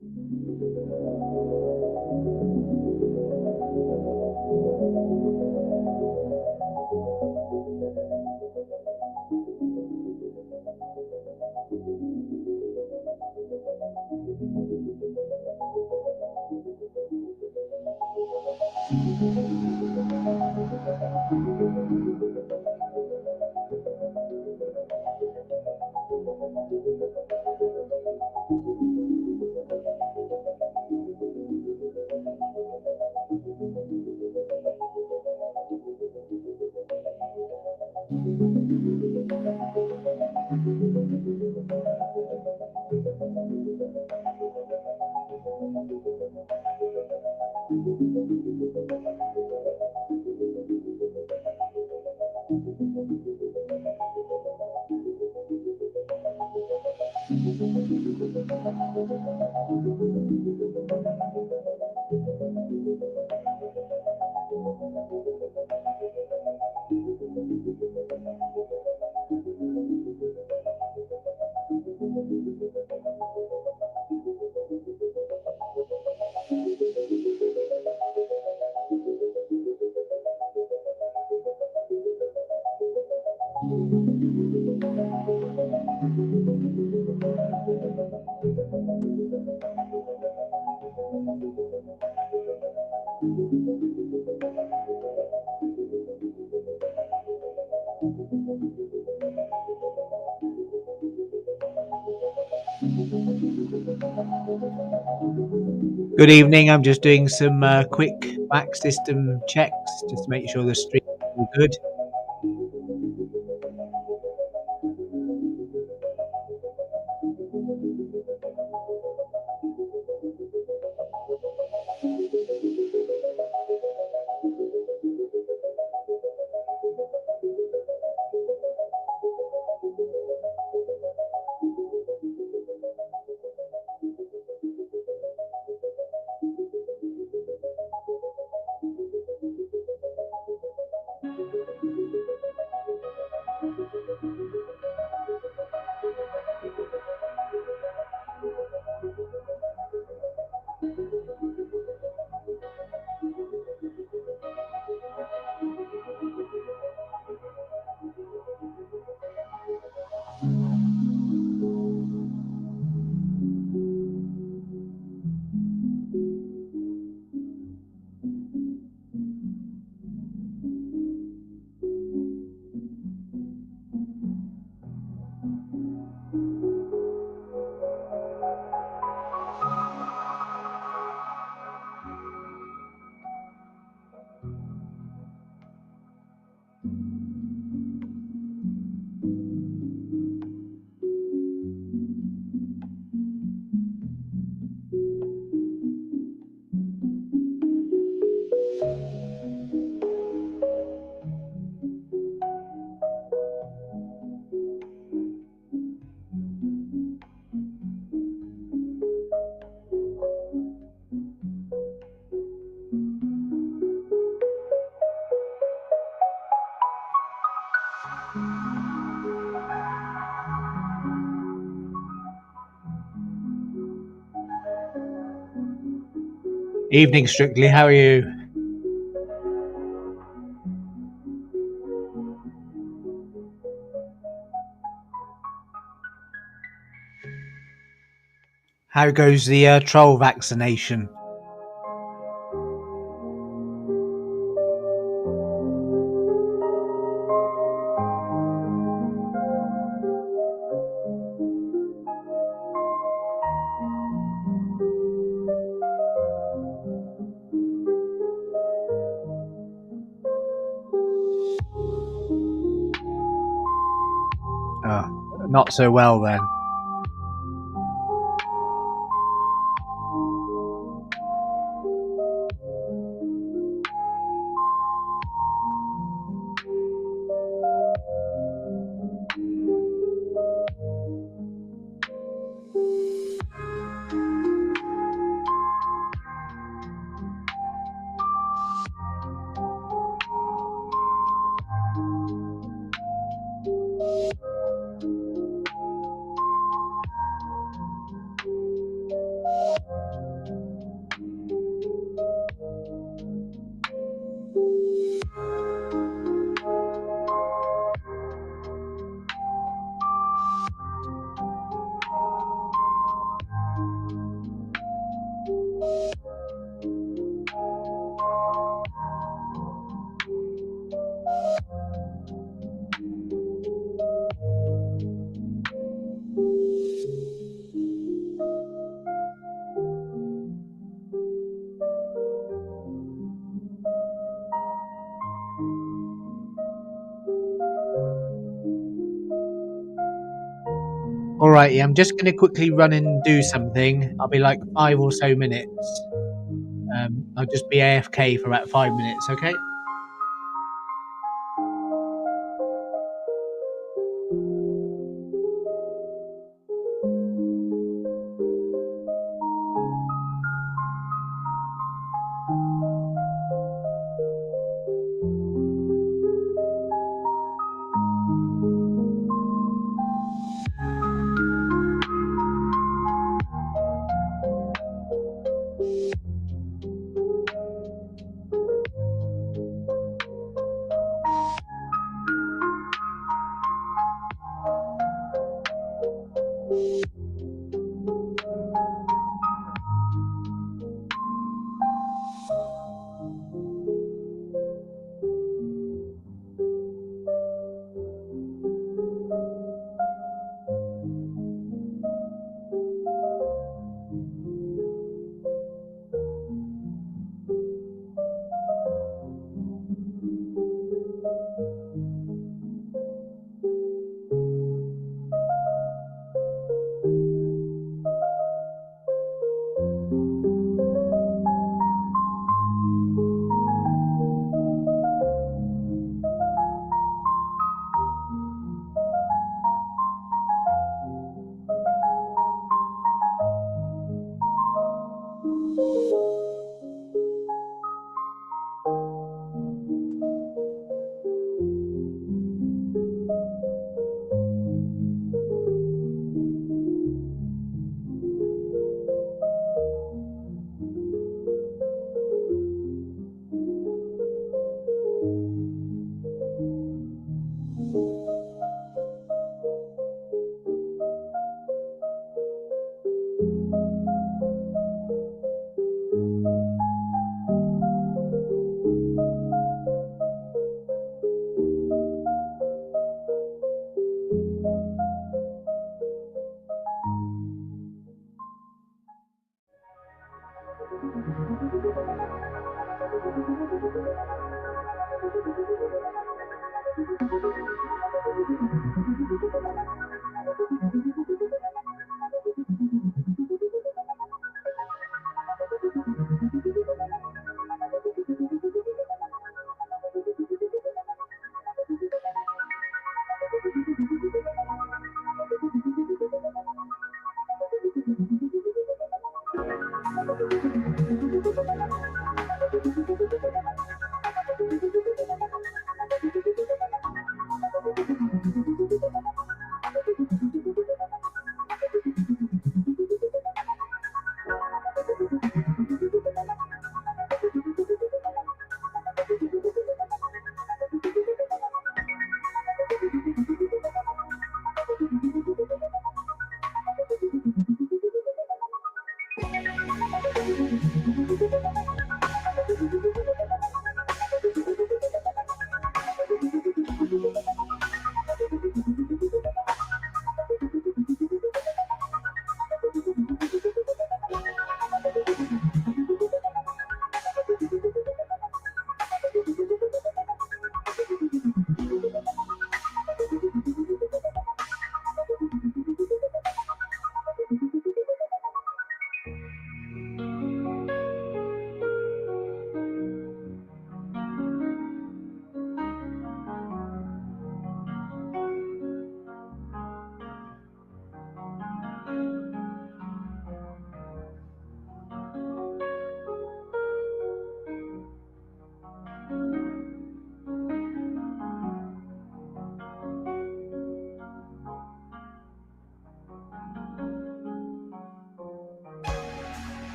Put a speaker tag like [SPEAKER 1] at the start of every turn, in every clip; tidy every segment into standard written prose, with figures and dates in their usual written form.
[SPEAKER 1] Good evening. I'm just doing some quick Mac system checks just to make sure the stream is all good. Evening, Strictly. How are you? How goes the troll vaccination? Not so well then. Alrighty, I'm just going to quickly run and do something. I'll be like 5 or so minutes. I'll just be AFK for about 5 minutes, okay?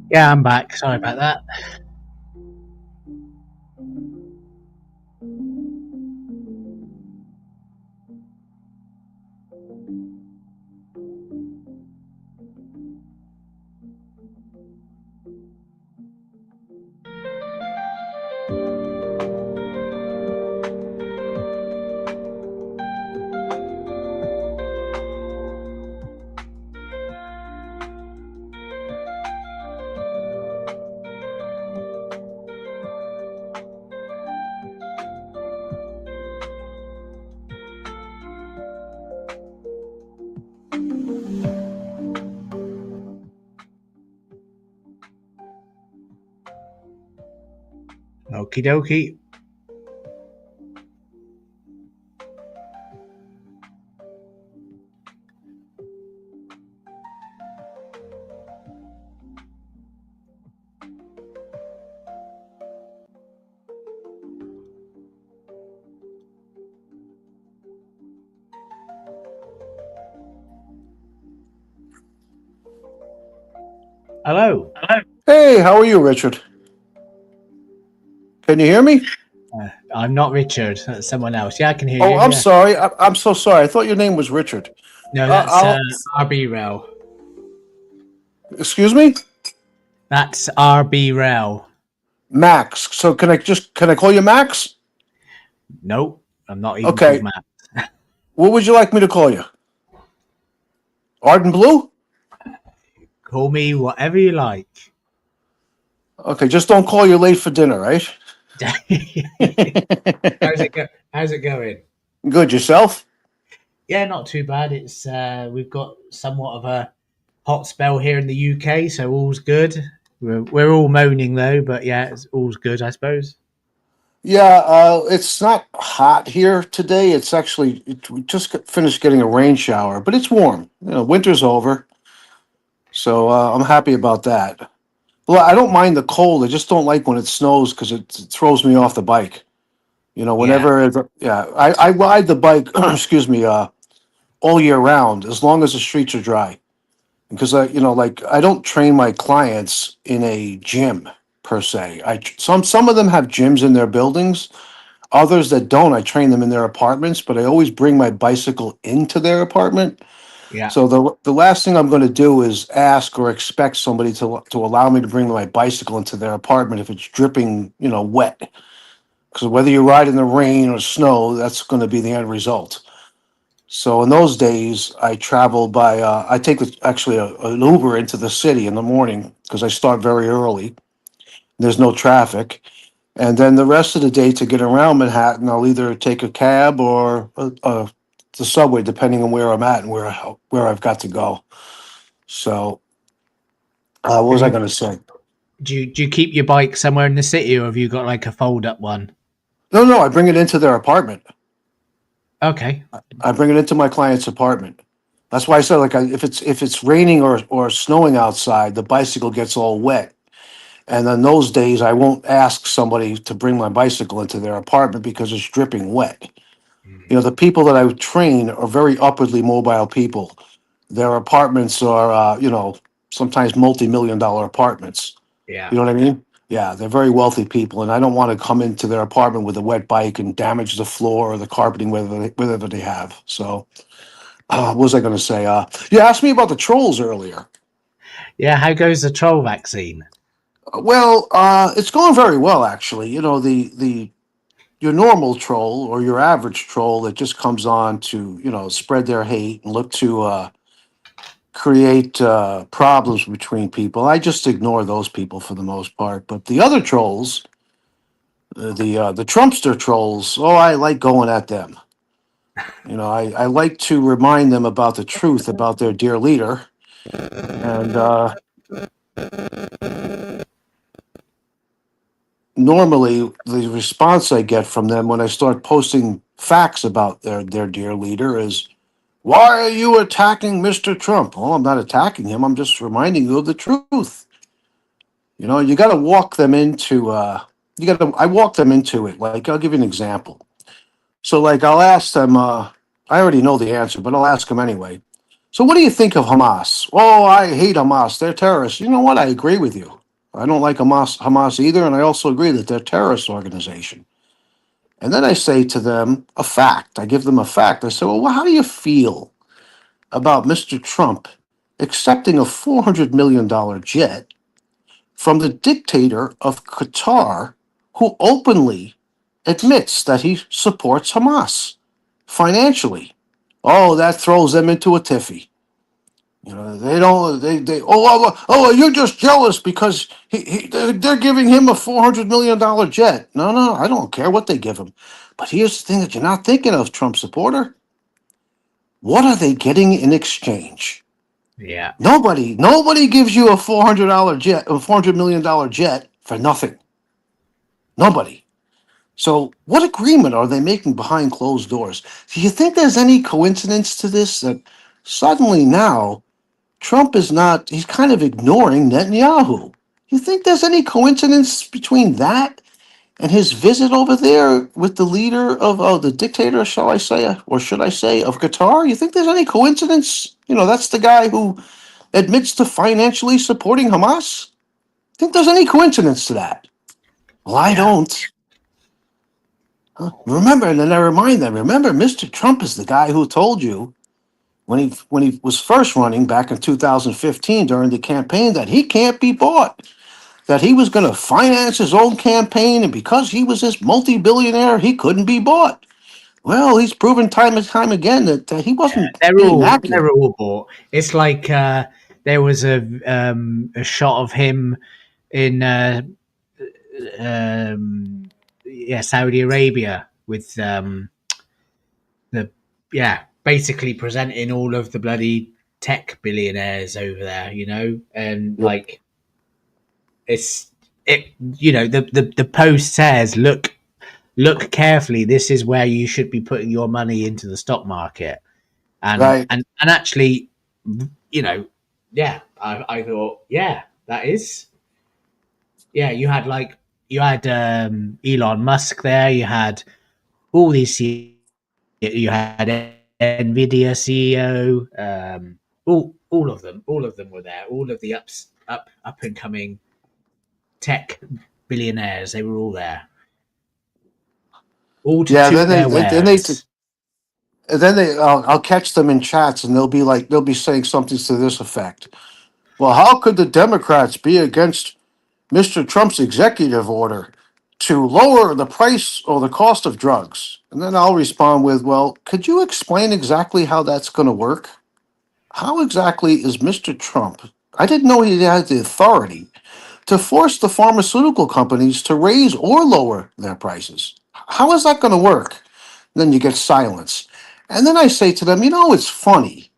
[SPEAKER 1] Yeah, I'm back. Sorry about that. Okie dokie. Hello.
[SPEAKER 2] Hey, how are you, Richard? Can you hear me?
[SPEAKER 1] I'm not Richard. That's someone else. Yeah, I can hear
[SPEAKER 2] Oh,
[SPEAKER 1] you.
[SPEAKER 2] I'm
[SPEAKER 1] Yeah.
[SPEAKER 2] sorry. I'm so sorry. I thought your name was Richard.
[SPEAKER 1] No, that's
[SPEAKER 2] I'll
[SPEAKER 1] RB Rail.
[SPEAKER 2] excuse me,
[SPEAKER 1] That's RB Rail.
[SPEAKER 2] Max. So can I call you Max?
[SPEAKER 1] Nope. I'm not even called
[SPEAKER 2] Okay.
[SPEAKER 1] Matt.
[SPEAKER 2] What would you like me to call you? Arden Blue?
[SPEAKER 1] Call me whatever you like.
[SPEAKER 2] Okay, just don't call you late for dinner, right?
[SPEAKER 1] How's it going?
[SPEAKER 2] Good yourself?
[SPEAKER 1] Yeah, not too bad. It's we've got somewhat of a hot spell here in the UK, so all's good. We're all moaning though, but yeah, it's all's good, I suppose.
[SPEAKER 2] Yeah, it's not hot here today. We just finished getting a rain shower, but it's warm. Winter's over, so I'm happy about that. Well, I don't mind the cold. I just don't like when it snows because it throws me off the bike.
[SPEAKER 1] Yeah,
[SPEAKER 2] Yeah, I ride the bike, excuse me, all year round as long as the streets are dry. Because like I don't train my clients in a gym per se. Some of them have gyms in their buildings. Others that don't, I train them in their apartments. But I always bring my bicycle into their apartment.
[SPEAKER 1] yeah,
[SPEAKER 2] So the last thing I'm going to do is ask or expect somebody to allow me to bring my bicycle into their apartment if it's dripping, wet. Because whether you ride in the rain or snow, that's going to be the end result. So in those days, I travel by. I take an Uber into the city in the morning because I start very early. There's no traffic, and then the rest of the day to get around Manhattan, I'll either take a cab or the subway, depending on where I'm at and where I've got to go. So, what
[SPEAKER 1] Have
[SPEAKER 2] was I
[SPEAKER 1] you
[SPEAKER 2] going to say?
[SPEAKER 1] do you keep your bike somewhere in the city, or have you got like a fold up one?
[SPEAKER 2] No, no, I bring it into their apartment.
[SPEAKER 1] Okay,
[SPEAKER 2] I bring it into my client's apartment. That's why I said if it's raining or snowing outside, the bicycle gets all wet. And on those days, I won't ask somebody to bring my bicycle into their apartment because it's dripping wet. The people that I train are very upwardly mobile people. Their apartments are, sometimes multi-million dollar apartments.
[SPEAKER 1] yeah.
[SPEAKER 2] You know what I mean? Yeah, they're very wealthy people, and I don't want to come into their apartment with a wet bike and damage the floor or the carpeting, whatever they have. So, what was I going to say? You asked me about the trolls earlier.
[SPEAKER 1] Yeah, how goes the troll vaccine?
[SPEAKER 2] Well, it's going very well, actually. The your normal troll or your average troll that just comes on to spread their hate and look to create problems between people. I just ignore those people for the most part. But the other trolls, the Trumpster trolls, oh, I like going at them. I like to remind them about the truth about their dear leader. And normally, the response I get from them when I start posting facts about their dear leader is, "Why are you attacking Mr. Trump?" Well, I'm not attacking him. I'm just reminding you of the truth. You got to walk them into. You got to. I walk them into it. Like I'll give you an example. So, like, I'll ask them. I already know the answer, but I'll ask them anyway. So, what do you think of Hamas? Oh, I hate Hamas. They're terrorists. You know what? I agree with you. I don't like Hamas either, and I also agree that they're a terrorist organization. And then I say to them a fact. I give them a fact. I say, well, how do you feel about Mr. Trump accepting a $400 million jet from the dictator of Qatar, who openly admits that he supports Hamas financially? Oh, that throws them into a tiffy. You know, they don't. You're just jealous because they're giving him a $400 million jet. No, I don't care what they give him. But here's the thing that you're not thinking of, Trump supporter. What are they getting in exchange?
[SPEAKER 1] Yeah.
[SPEAKER 2] Nobody gives you a $400 million jet for nothing. Nobody. So, what agreement are they making behind closed doors? Do you think there's any coincidence to this that suddenly now Trump is not, he's kind of ignoring Netanyahu? You think there's any coincidence between that and his visit over there with the leader of, the dictator, shall I say, or should I say, of Qatar? You think there's any coincidence? You know, that's the guy who admits to financially supporting Hamas? Think there's any coincidence to that? Well, I don't. Remember, and then I remind them, remember, Mr. Trump is the guy who told you when he was first running back in 2015 during the campaign that he can't be bought, that he was going to finance his own campaign, and because he was this multi-billionaire, he couldn't be bought. Well, he's proven time and time again that he wasn't being accurate.
[SPEAKER 1] They're all bought. It's like there was a shot of him in Saudi Arabia with the basically presenting all of the bloody tech billionaires over there, you know, and like the post says, look carefully, this is where you should be putting your money into the stock market. And
[SPEAKER 2] Right.
[SPEAKER 1] and actually, you know, I thought, that is. Yeah, you had Elon Musk there, you had all these, you had Nvidia CEO, all of them were there. All of the up and coming tech billionaires, they were all there. All to
[SPEAKER 2] Yeah,
[SPEAKER 1] toot their wares.
[SPEAKER 2] I'll catch them in chats, and they'll be saying something to this effect. Well, how could the Democrats be against Mr. Trump's executive order to lower the price or the cost of drugs? And then I'll respond with, well, could you explain exactly how that's going to work? How exactly is Mr. Trump? I didn't know he had the authority to force the pharmaceutical companies to raise or lower their prices. How is that going to work? Then you get silence. And then I say to them, it's funny.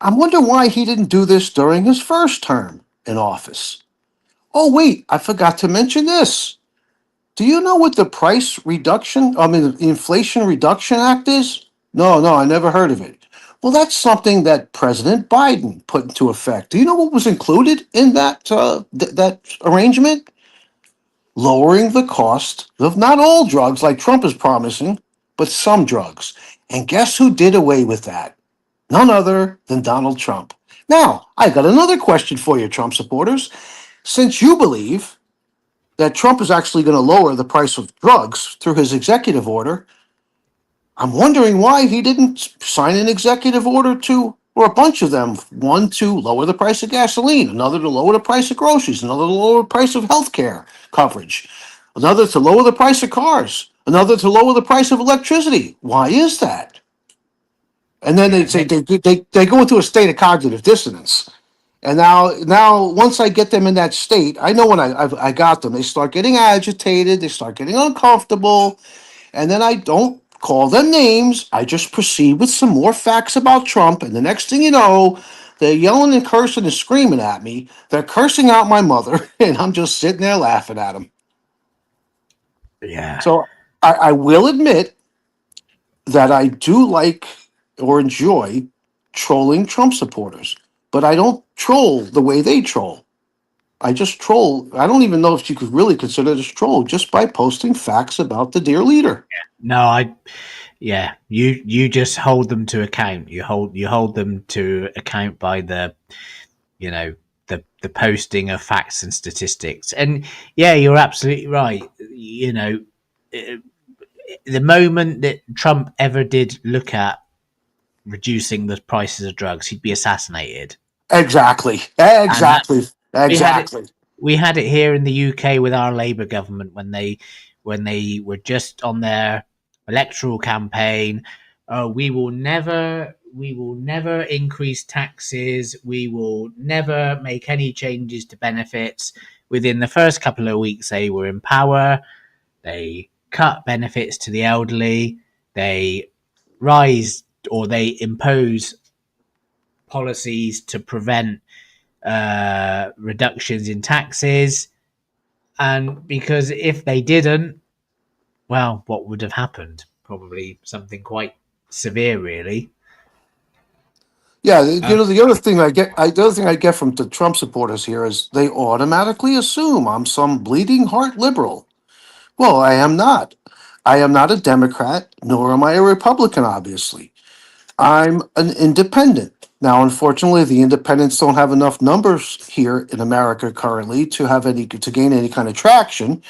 [SPEAKER 2] I wonder why he didn't do this during his first term in office. Oh, wait, I forgot to mention this. Do you know what the the Inflation Reduction Act is? No, I never heard of it. Well, that's something that President Biden put into effect. Do you know what was included in that arrangement? Lowering the cost of not all drugs like Trump is promising, but some drugs. And guess who did away with that? None other than Donald Trump. Now, I got another question for you, Trump supporters. Since you believe that Trump is actually going to lower the price of drugs through his executive order, I'm wondering why he didn't sign an executive order or a bunch of them. One to lower the price of gasoline, another to lower the price of groceries, another to lower the price of health care coverage, another to lower the price of cars, another to lower the price of electricity. Why is that? And then they say they go into a state of cognitive dissonance. And now, once I get them in that state, I know when I got them, they start getting agitated, they start getting uncomfortable, and then I don't call them names. I just proceed with some more facts about Trump, and the next thing you know, they're yelling and cursing and screaming at me. They're cursing out my mother, and I'm just sitting there laughing at them.
[SPEAKER 1] Yeah.
[SPEAKER 2] So I will admit that I do like or enjoy trolling Trump supporters, but I don't troll the way they troll. I just troll. I don't even know if you could really consider this troll just by posting facts about the dear leader.
[SPEAKER 1] No, you just hold them to account. You hold them to account by the, the posting of facts and statistics. And yeah, you're absolutely right. You know, the moment that Trump ever did look at reducing the prices of drugs, he'd be assassinated.
[SPEAKER 2] Exactly.
[SPEAKER 1] And that
[SPEAKER 2] Exactly.
[SPEAKER 1] we had it
[SPEAKER 2] Exactly.
[SPEAKER 1] we had it here in the UK with our Labour government when they were just on their electoral campaign. Oh, we will never increase taxes. We will never make any changes to benefits. Within the first couple of weeks they were in power, they cut benefits to the elderly. They rise or they impose policies to prevent reductions in taxes. And because if they didn't, well, what would have happened? Probably something quite severe, really.
[SPEAKER 2] Yeah,
[SPEAKER 1] Uh,
[SPEAKER 2] the other thing the other thing I get from the Trump supporters here is they automatically assume I'm some bleeding heart liberal. Well, I am not. I am not a Democrat, nor am I a Republican, obviously. I'm an independent. Now, unfortunately, the independents don't have enough numbers here in America currently to gain any kind of traction.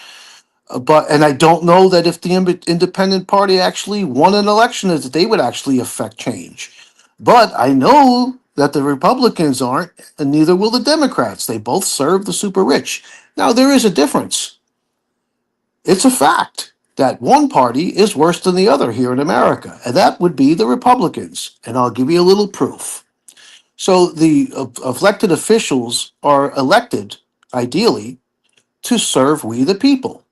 [SPEAKER 2] And I don't know that if the independent party actually won an election, that they would actually affect change. But I know that the Republicans aren't, and neither will the Democrats. They both serve the super rich. Now, there is a difference. It's a fact that one party is worse than the other here in America, and that would be the Republicans. And I'll give you a little proof. So the elected officials are elected, ideally, to serve we the people.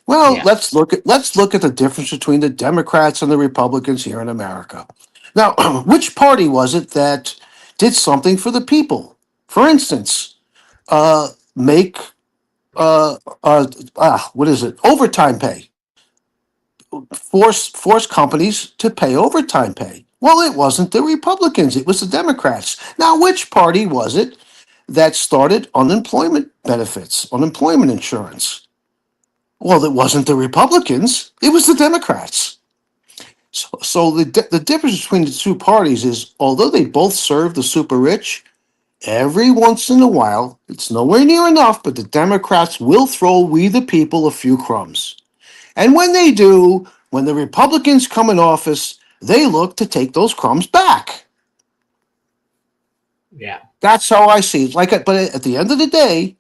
[SPEAKER 2] Well,
[SPEAKER 1] yeah,
[SPEAKER 2] let's look at the difference between the Democrats and the Republicans here in America. Now, which party was it that did something for the people? For instance, make what is it? Overtime pay. Force companies to pay overtime pay. Well, it wasn't the Republicans; it was the Democrats. Now, which party was it that started unemployment benefits, unemployment insurance? Well, it wasn't the Republicans; it was the Democrats. So the difference between the two parties is, although they both serve the super rich, every once in a while, it's nowhere near enough, but the Democrats will throw we the people a few crumbs. And when they do, when the Republicans come in office, they look to take those crumbs back.
[SPEAKER 1] yeah,
[SPEAKER 2] That's how I see it. But at the end of the day,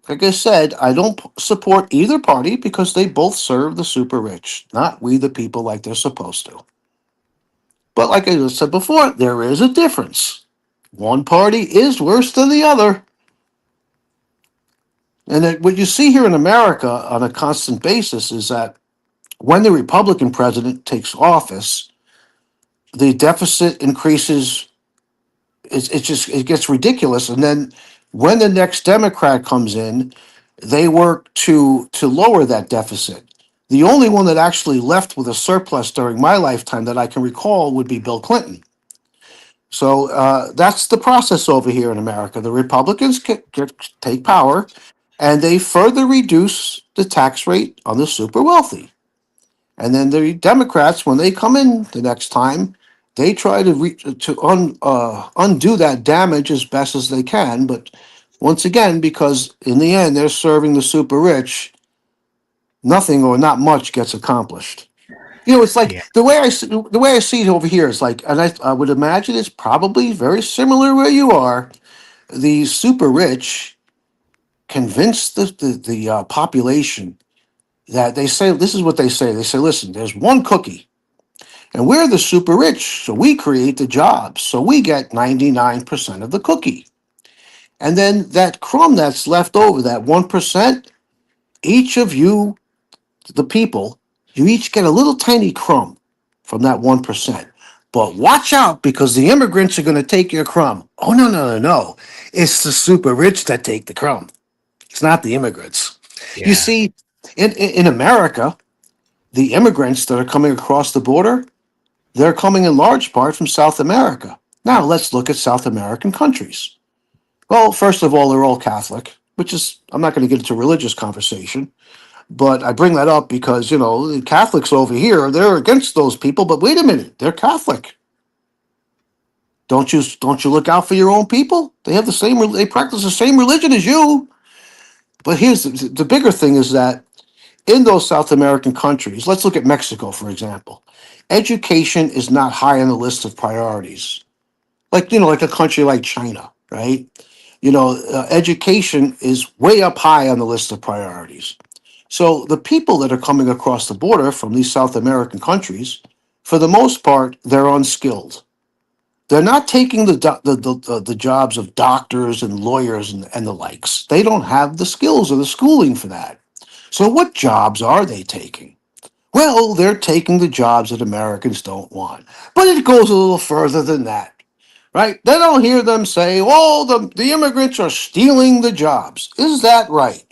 [SPEAKER 2] like I said, I don't support either party because they both serve the super rich, not we the people like they're supposed to. But like I said before, there is a difference. One party is worse than the other. What you see here in America on a constant basis is that when the Republican president takes office, the deficit increases. It gets ridiculous. And then when the next Democrat comes in, they work to lower that deficit. The only one that actually left with a surplus during my lifetime that I can recall would be Bill Clinton. So that's the process over here in America. The Republicans take power, and they further reduce the tax rate on the super wealthy. And then the Democrats, when they come in the next time, they try to undo that damage as best as they can. But once again, because in the end they're serving the super rich, nothing or not much gets accomplished. It's like
[SPEAKER 1] yeah,
[SPEAKER 2] the way I see it over here is like, and I would imagine it's probably very similar where you are. The super rich convince the population that they say this is what they say. They say, listen, there's one cookie. And we're the super rich, so we create the jobs. So we get 99% of the cookie. And then that crumb that's left over, that 1%, each of you, the people, you each get a little tiny crumb from that 1%. But watch out because the immigrants are going to take your crumb. Oh, no, no, no, no. It's the super rich that take the crumb. It's not the immigrants. You
[SPEAKER 1] yeah,
[SPEAKER 2] see, in America, the immigrants that are coming across the border, they're coming in large part from South America. Now, let's look at South American countries. Well, first of all, they're all Catholic, which is, I'm not going to get into a religious conversation, but I bring that up because, the Catholics over here, they're against those people, but wait a minute, they're Catholic. Don't you look out for your own people? They have the same. They practice the same religion as you. But here's the bigger thing is that in those South American countries, let's look at Mexico, for example. Education is not high on the list of priorities. Like a country like China, right? Education is way up high on the list of priorities. So the people that are coming across the border from these South American countries, for the most part, they're unskilled. They're not taking the jobs of doctors and lawyers and the likes. They don't have the skills or the schooling for that. So what jobs are they taking? Well, they're taking the jobs that Americans don't want. But it goes a little further than that, right? They don't hear them say, oh, the immigrants are stealing the jobs. Is that right?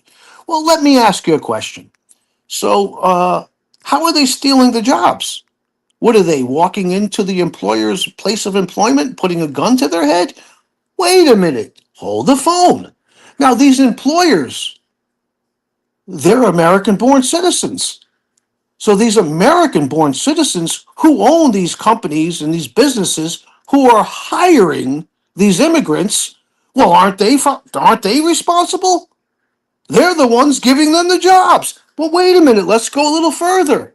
[SPEAKER 2] Well, let me ask you a question. So, how are they stealing the jobs? What are they walking into the employer's place of employment, putting a gun to their head? Wait a minute. Hold the phone. Now, these employers, they're American born citizens. So these American born citizens who own these companies and these businesses who are hiring these immigrants, well, aren't they responsible? They're the ones giving them the jobs. Well, wait a minute. Let's go a little further.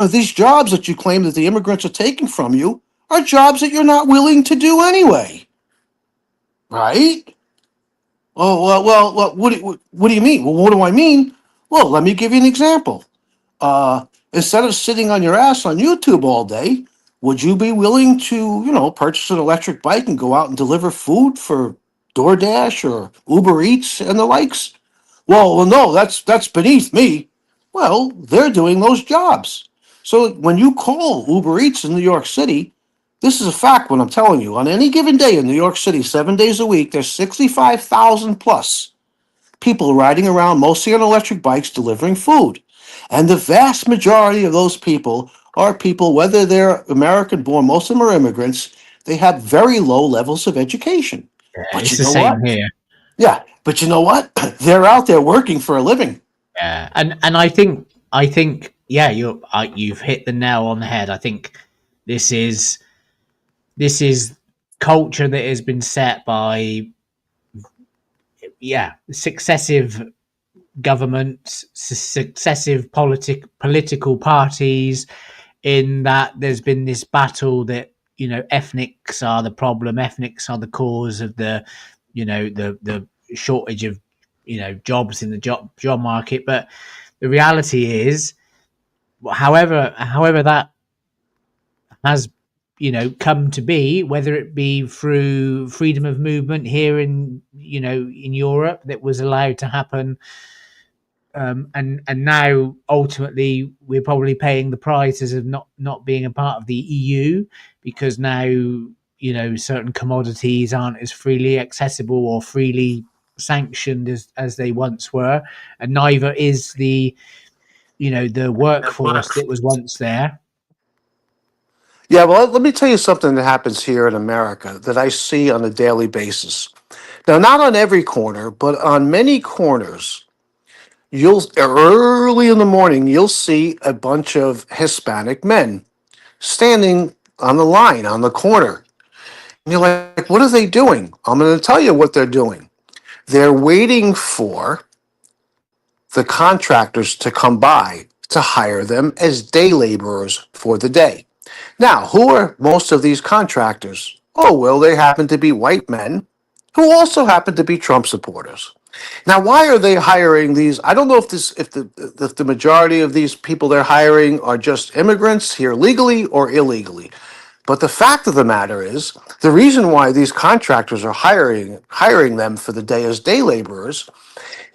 [SPEAKER 2] These jobs that you claim that the immigrants are taking from you are jobs that you're not willing to do anyway, right? Oh, well, what do you mean? Well, what do I mean? Well, let me give you an example. Instead of sitting on your ass on YouTube all day, would you be willing to, purchase an electric bike and go out and deliver food for DoorDash or Uber Eats and the likes? Well, no, that's beneath me. Well, they're doing those jobs. So when you call Uber Eats in New York City, this is a fact what I'm telling you. On any given day in New York City, 7 days a week, there's 65,000 plus people riding around, mostly on electric bikes, delivering food. And the vast majority of those people are people, whether they're American born, most of them are immigrants, they have very low levels of education.
[SPEAKER 1] Yeah,
[SPEAKER 2] But
[SPEAKER 1] it's
[SPEAKER 2] you
[SPEAKER 1] the
[SPEAKER 2] know what?
[SPEAKER 1] same here.
[SPEAKER 2] Yeah, but you know what? They're out there working for a living.
[SPEAKER 1] Yeah, and I think yeah, you've hit the nail on the head. I think this is this is culture that has been set by successive governments, successive political parties. In that, there's been this battle that ethnics are the problem, ethnics are the cause of the shortage of jobs in the job market. But the reality is, however that has come to be, whether it be through freedom of movement here in Europe that was allowed to happen, and now ultimately we're probably paying the prices of not being a part of the EU, because now certain commodities aren't as freely accessible or freely sanctioned as they once were, and neither is the workforce that was once there.
[SPEAKER 2] Yeah, well, let me tell you something that happens here in America that I see on a daily basis. Now, not on every corner, but on many corners, you'll early in the morning, you'll see a bunch of Hispanic men standing on the line on the corner. And you're like, what are they doing? I'm going to tell you what they're doing. They're waiting for the contractors to come by to hire them as day laborers for the day. Now, who are most of these contractors? Oh, well, they happen to be white men who also happen to be Trump supporters. Now, why are they hiring these? I don't know if the majority of these people they're hiring are just immigrants here legally or illegally. But the fact of the matter is, the reason why these contractors are hiring them for the day as day laborers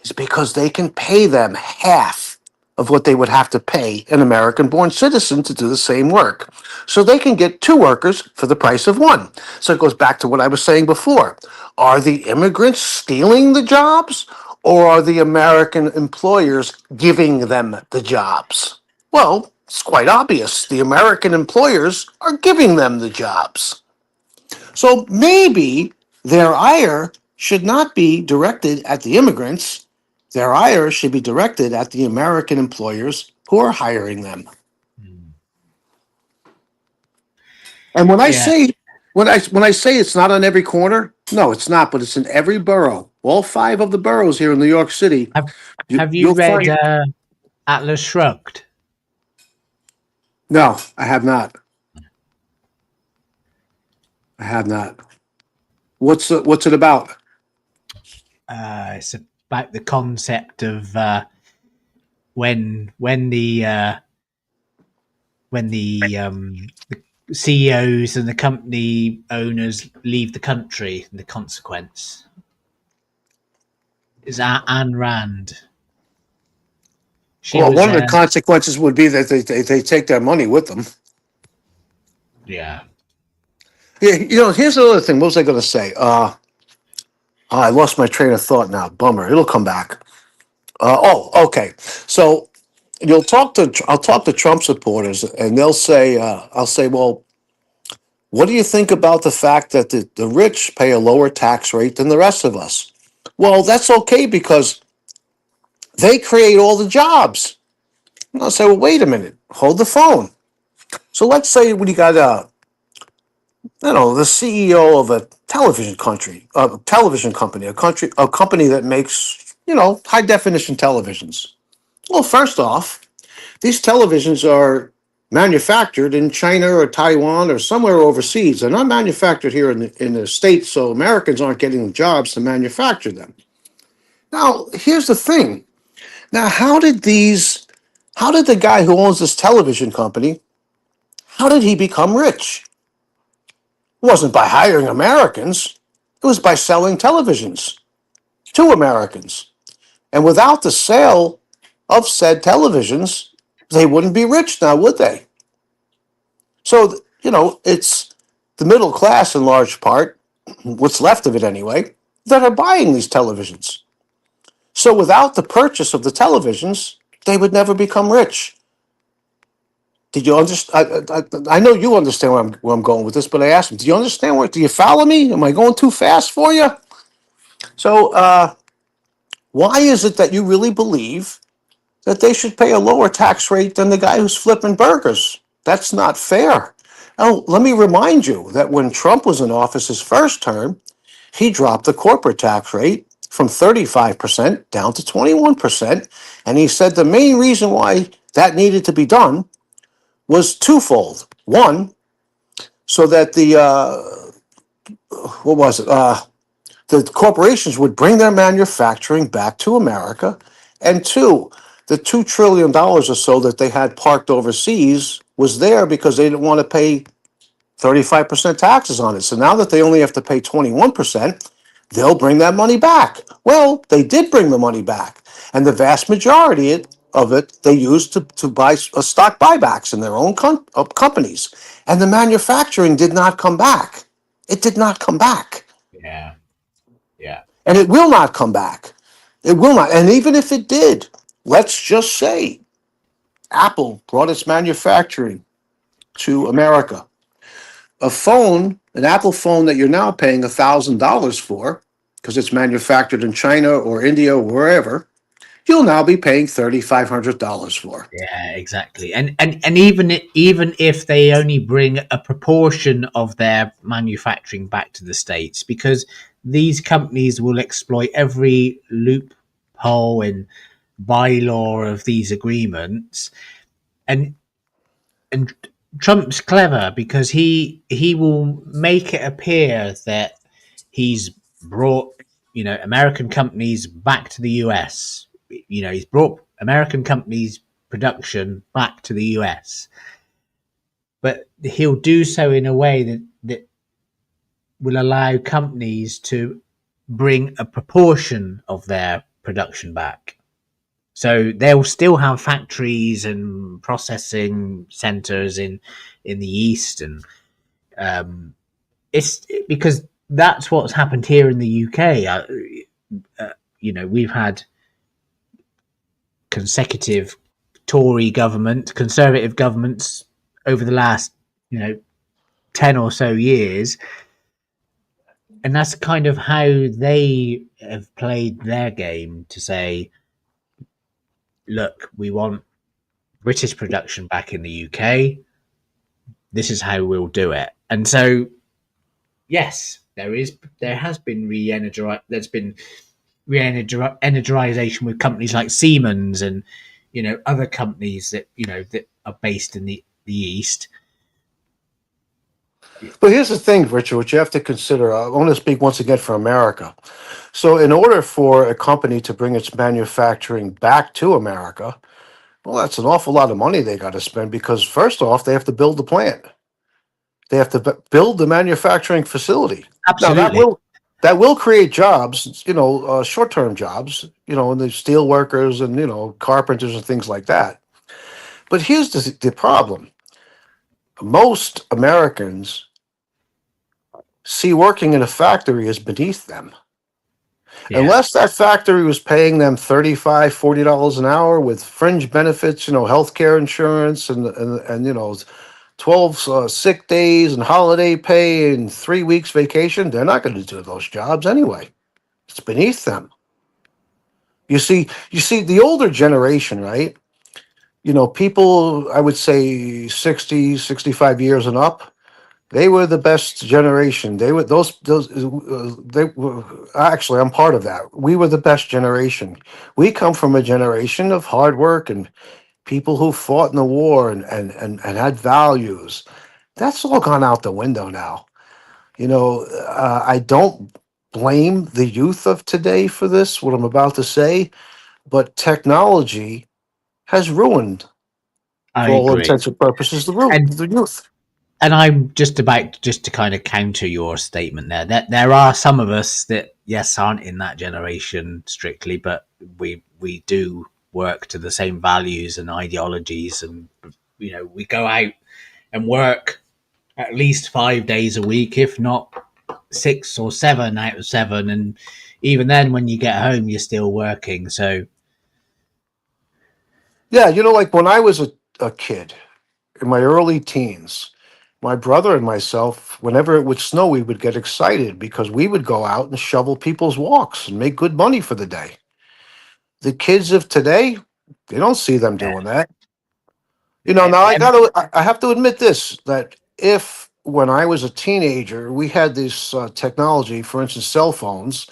[SPEAKER 2] is because they can pay them half of what they would have to pay an American born citizen to do the same work. So they can get two workers for the price of one. So it goes back to what I was saying before. Are the immigrants stealing the jobs, or are the American employers giving them the jobs? Well, it's quite obvious. The American employers are giving them the jobs. So maybe their ire should not be directed at the immigrants. Their ire should be directed at the American employers who are hiring them. And when I
[SPEAKER 1] Yeah,
[SPEAKER 2] say When I say it's not on every corner, no, it's not, but it's in every borough. All five of the boroughs here in New York City.
[SPEAKER 1] Have Have you
[SPEAKER 2] You'll
[SPEAKER 1] read
[SPEAKER 2] find.
[SPEAKER 1] Atlas Shrugged?
[SPEAKER 2] No, I have not. I have not. What's it about?
[SPEAKER 1] It's about the concept of when the CEOs and the company owners leave the country, and the consequence is Anne Rand. She
[SPEAKER 2] Well,
[SPEAKER 1] was,
[SPEAKER 2] one of the consequences would be that they take their money with them.
[SPEAKER 1] yeah,
[SPEAKER 2] Yeah, here's another thing. What was I going to say? I lost my train of thought now. Bummer. It'll come back. Okay. So I'll talk to Trump supporters, and they'll say, I'll say, well, what do you think about the fact that the rich pay a lower tax rate than the rest of us? Well, that's okay because they create all the jobs. And I'll say, well, wait a minute, hold the phone. So let's say when you got the CEO of a television company, a company that makes, high definition televisions. Well, first off, these televisions are manufactured in China or Taiwan or somewhere overseas. They're not manufactured here in the States, so Americans aren't getting the jobs to manufacture them. Now, here's the thing. Now, how did the guy who owns this television company, how did he become rich? It wasn't by hiring Americans. It was by selling televisions to Americans. And without the sale of said televisions, they wouldn't be rich now, would they? So, it's the middle class in large part, what's left of it anyway, that are buying these televisions. So without the purchase of the televisions, they would never become rich. Did you understand? I know you understand where I'm going with this, but I asked him, do you understand do you follow me? Am I going too fast for you? So, why is it that you really believe that they should pay a lower tax rate than the guy who's flipping burgers? That's not fair. Oh, let me remind you that when Trump was in office his first term, he dropped the corporate tax rate from 35% down to 21%. And he said the main reason why that needed to be done was twofold. One, so that what was it? The corporations would bring their manufacturing back to America. And two, the $2 trillion or so that they had parked overseas was there because they didn't want to pay 35% taxes on it. So now that they only have to pay 21%, they'll bring that money back. Well, they did bring the money back. And the vast majority of it they used to buy stock buybacks in their own companies. And the manufacturing did not come back. It did not come back.
[SPEAKER 1] yeah, yeah,
[SPEAKER 2] And it will not come back. It will not. And even if it did, let's just say Apple brought its manufacturing to America. An Apple phone that you're now paying $1,000 for, because it's manufactured in China or India or wherever, you'll now be paying $3,500 for.
[SPEAKER 1] yeah, exactly. And even if they only bring a proportion of their manufacturing back to the States, because these companies will exploit every loophole and bylaw of these agreements, and and Trump's clever because he will make it appear that he's brought American companies back to the US. He's brought American companies production back to the US, but he'll do so in a way that will allow companies to bring a proportion of their production back. So they'll still have factories and processing centers in the east, and it's because that's what's happened here in the UK. We've had consecutive conservative governments over the last 10 or so years, and that's kind of how they have played their game to say, look, we want British production back in the UK. This is how we'll do it. And so yes, there has been there's been re-energization with companies like Siemens and other companies that that are based in the East.
[SPEAKER 2] But here's the thing, Richard, what you have to consider. I want to speak once again for America. So, in order for a company to bring its manufacturing back to America, well, that's an awful lot of money they got to spend because, first off, they have to build the plant. They have to build the manufacturing facility. Now,
[SPEAKER 1] Absolutely.
[SPEAKER 2] that will create jobs, short-term jobs, and the steel workers and carpenters and things like that. But here's the problem: most Americans see working in a factory as beneath them.
[SPEAKER 1] Yeah.
[SPEAKER 2] Unless that factory was paying them $35, $40 an hour with fringe benefits, healthcare insurance and 12 sick days and holiday pay and 3 weeks vacation, they're not going to do those jobs anyway. It's beneath them. You see the older generation, right? People, I would say 60, 65 years and up, they were the best generation. They were they were actually, I'm part of that. We were the best generation. We come from a generation of hard work and people who fought in the war and had values. That's all gone out the window now. I don't blame the youth of today for this, what I'm about to say, but technology has ruined,
[SPEAKER 1] I
[SPEAKER 2] for all
[SPEAKER 1] agree.
[SPEAKER 2] intents and purposes,
[SPEAKER 1] And
[SPEAKER 2] the youth.
[SPEAKER 1] I'm just about just to kind of counter your statement there. That there are some of us that yes aren't in that generation strictly, but we do work to the same values and ideologies, and we go out and work at least 5 days a week, if not 6 or 7 out of 7, and even then, when you get home, you're still working. So
[SPEAKER 2] Yeah, like when I was a kid in my early teens, my brother and myself, whenever it would snow, we would get excited because we would go out and shovel people's walks and make good money for the day. The kids of today, they don't see them doing that. Now I have to admit this, that if when I was a teenager, we had this technology, for instance, cell phones,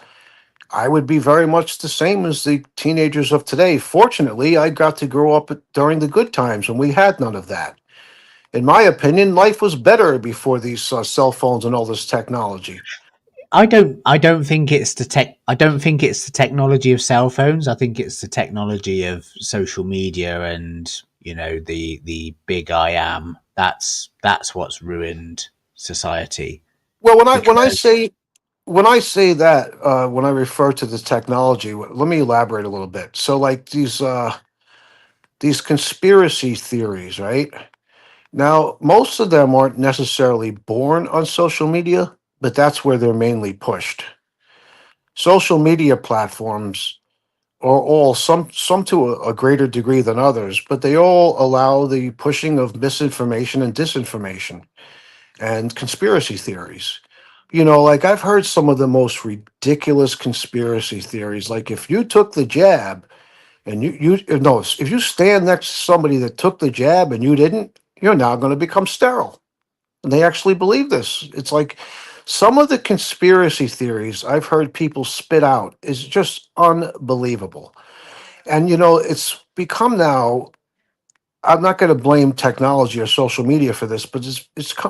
[SPEAKER 2] I would be very much the same as the teenagers of today. Fortunately, I got to grow up during the good times when we had none of that. In my opinion, life was better before these cell phones and all this technology.
[SPEAKER 1] I don't think it's the tech. I don't think it's the technology of cell phones. I think it's the technology of social media and the big I am. That's what's ruined society
[SPEAKER 2] Well,
[SPEAKER 1] because
[SPEAKER 2] when I say that, when I refer to the technology, let me elaborate a little bit. So, like these conspiracy theories, right? Now, most of them aren't necessarily born on social media, but that's where they're mainly pushed. Social media platforms are all some to a greater degree than others, but they all allow the pushing of misinformation and disinformation and conspiracy theories. Like I've heard some of the most ridiculous conspiracy theories. Like if you took the jab and you no, if you stand next to somebody that took the jab and you didn't, you're now going to become sterile. And they actually believe this. It's like some of the conspiracy theories I've heard people spit out is just unbelievable. And it's become now. I'm not going to blame technology or social media for this, but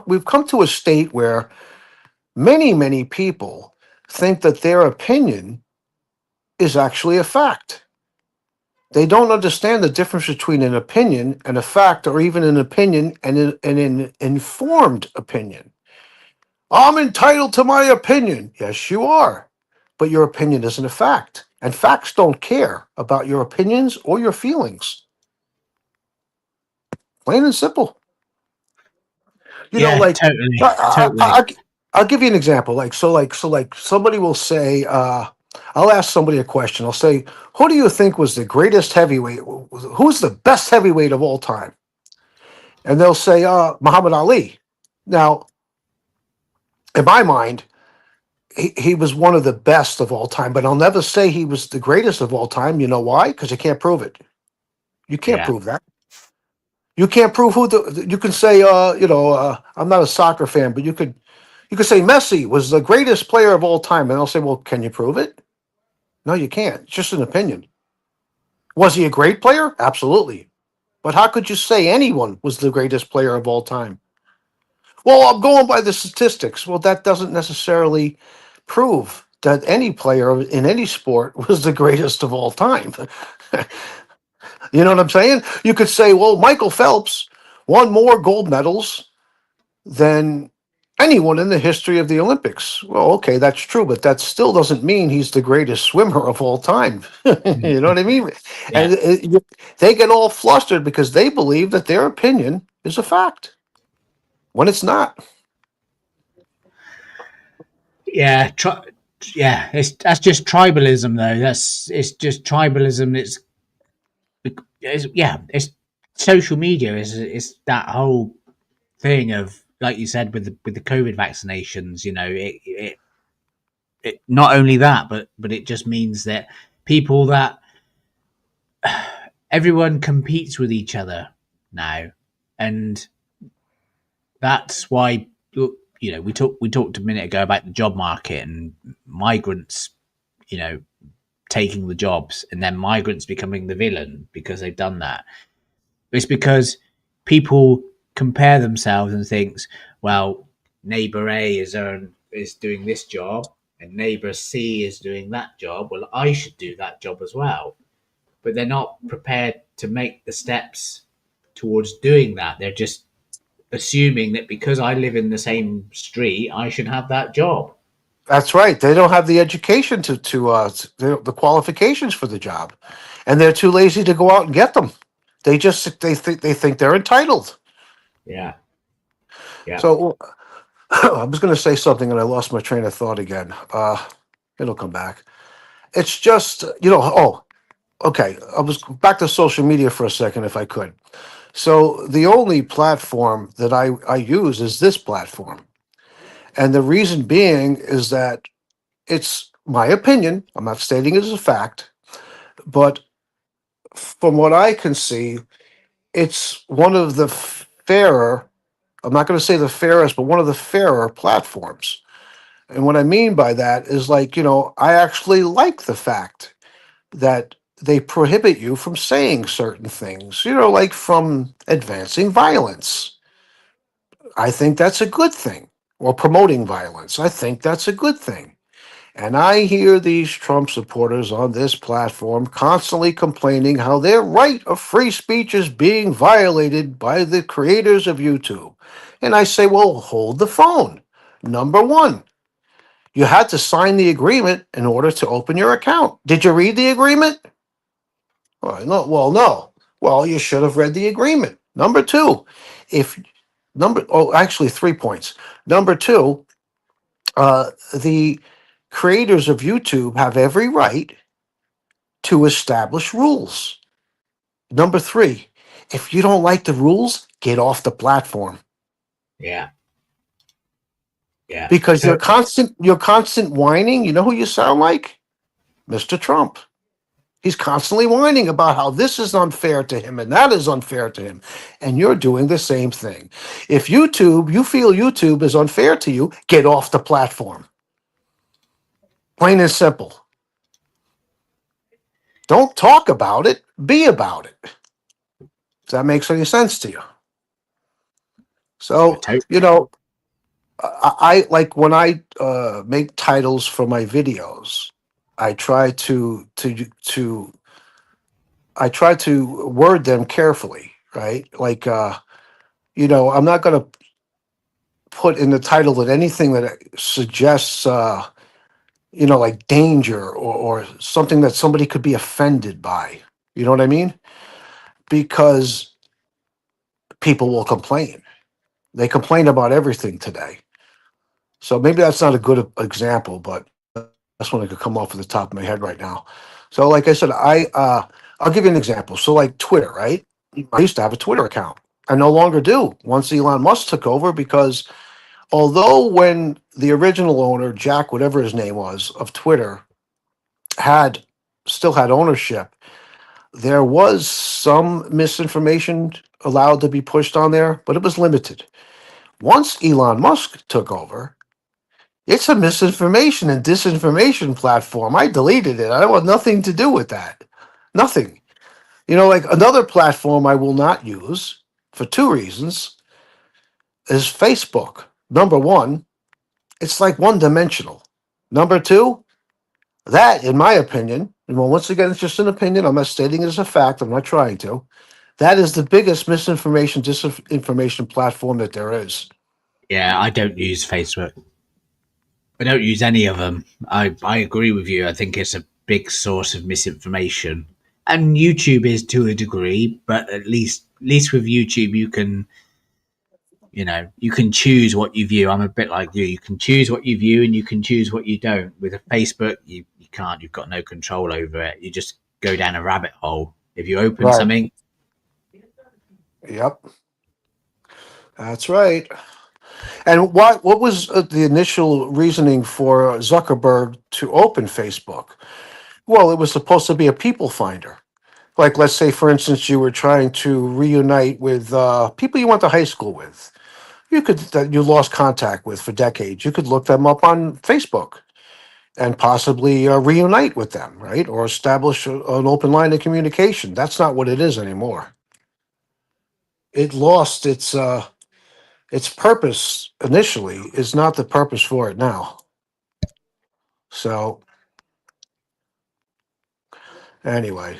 [SPEAKER 2] we've come to a state where many people think that their opinion is actually a fact. They don't understand the difference between an opinion and a fact, or even an opinion and an informed opinion. I'm entitled to my opinion. Yes, you are. But your opinion isn't a fact. And facts don't care about your opinions or your feelings. Plain and simple.
[SPEAKER 1] yeah,
[SPEAKER 2] Like
[SPEAKER 1] totally,
[SPEAKER 2] I, I,
[SPEAKER 1] totally.
[SPEAKER 2] I, I'll give you an example. Like somebody will say, I'll ask somebody a question. I'll say, who do you think was the greatest heavyweight? Who's the best heavyweight of all time? And they'll say, Muhammad Ali. Now, in my mind, he was one of the best of all time, but I'll never say he was the greatest of all time. You know why? Because you can't prove it. You can't
[SPEAKER 1] Yeah,
[SPEAKER 2] prove that. You can't prove you can say, I'm not a soccer fan, but You could say Messi was the greatest player of all time, and I'll say, well, can you prove it? No, you can't. It's just an opinion. Was he a great player? Absolutely. But how could you say anyone was the greatest player of all time? Well, I'm going by the statistics. Well, that doesn't necessarily prove that any player in any sport was the greatest of all time. You know what I'm saying? You could say, well, Michael Phelps won more gold medals than anyone in the history of the Olympics. Well, okay, that's true, but that still doesn't mean he's the greatest swimmer of all time. You know what I mean?
[SPEAKER 1] Yeah.
[SPEAKER 2] And they get all flustered because they believe that their opinion is a fact when it's not.
[SPEAKER 1] Yeah. That's just tribalism, though. It's just tribalism. It's social media. Is that whole thing of, like you said, with the COVID vaccinations. It not only that, but it just means that people that everyone competes with each other now, and that's why we talked a minute ago about the job market and migrants, you know, taking the jobs, and then migrants becoming the villain because they've done that. It's because people compare themselves and thinks, well, neighbor A is doing this job, and neighbor C is doing that job. Well, I should do that job as well. But they're not prepared to make the steps towards doing that. They're just assuming that because I live in the same street, I should have that job.
[SPEAKER 2] That's right. They don't have the education the qualifications for the job, and they're too lazy to go out and get them. They think they're entitled.
[SPEAKER 1] Yeah. Yeah.
[SPEAKER 2] So I was going to say something and I lost my train of thought again. It'll come back. It's just Oh, okay. I was back to social media for a second, if I could. So the only platform that I use is this platform, and the reason being is that it's my opinion. I'm not stating it as a fact, but from what I can see, it's one of the fairer. I'm not going to say the fairest, but one of the fairer platforms. And what I mean by that is, like, I actually like the fact that they prohibit you from saying certain things, like from advancing violence. I think that's a good thing. Or promoting violence. I think that's a good thing. And I hear these Trump supporters on this platform constantly complaining how their right of free speech is being violated by the creators of YouTube. And I say, well, hold the phone. Number one, you had to sign the agreement in order to open your account. Did you read the agreement? Well, no. Well, no. Well, you should have read the agreement. Number two, actually 3 points. Number two, the creators of YouTube have every right to establish rules. Number three, if you don't like the rules, get off the platform.
[SPEAKER 1] Yeah. Yeah.
[SPEAKER 2] Because your constant whining, you know who you sound like? Mr. Trump. He's constantly whining about how this is unfair to him and that is unfair to him. And you're doing the same thing. If you feel YouTube is unfair to you, get off the platform. Plain and simple. Don't talk about it, be about it. If that makes any sense to you. So, I like when I make titles for my videos, I try to word them carefully, right? Like, I'm not going to put in the title that anything that suggests, like danger or something that somebody could be offended by. You know what I mean? Because people will complain. They complain about everything today. So maybe that's not a good example, but that's one that could come off of the top of my head right now. So, like I said, I'll give you an example. So, like Twitter, right? I used to have a Twitter account. I no longer do once Elon Musk took over, because although when the original owner, Jack, whatever his name was, of Twitter, still had ownership, there was some misinformation allowed to be pushed on there, but it was limited. Once Elon Musk took over, It's a misinformation and disinformation platform. I deleted it. I want nothing to do with that. Nothing. Like another platform I will not use for two reasons is Facebook. Number one, it's like one dimensional. Number two, that, in my opinion, and well, once again, it's just an opinion. I'm not stating it as a fact. I'm not trying to. That is the biggest misinformation, disinformation platform that there is.
[SPEAKER 1] Yeah, I don't use Facebook. I don't use any of them. I agree with you. I think it's a big source of misinformation. And YouTube is to a degree, but at least with YouTube you can choose what you view. I'm a bit like you. You can choose what you view and you can choose what you don't. With a Facebook, you can't. You've got no control over it. You just go down a rabbit hole. If you open
[SPEAKER 2] Right.
[SPEAKER 1] something,
[SPEAKER 2] Yep. That's right. And what was the initial reasoning for Zuckerberg to open Facebook? Well, it was supposed to be a people finder. Like, let's say, for instance, you were trying to reunite with people you went to high school with. You could that you lost contact with for decades. You could look them up on Facebook and possibly reunite with them, right? Or establish an open line of communication. That's not what it is anymore. It lost its purpose initially. Is not the purpose for it now. So anyway,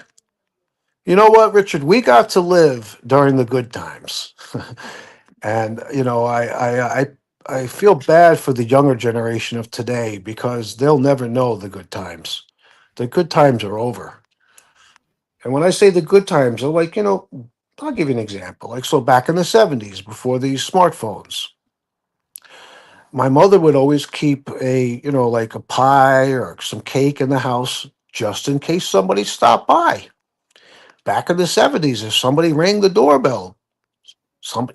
[SPEAKER 2] you know what, Richard? We got to live during the good times, and I feel bad for the younger generation of today because they'll never know the good times. The good times are over. And when I say the good times, are like, I'll give you an example. Like, so back in the 70s, before these smartphones, my mother would always keep like a pie or some cake in the house just in case somebody stopped by. Back in the 70s, if somebody rang the doorbell,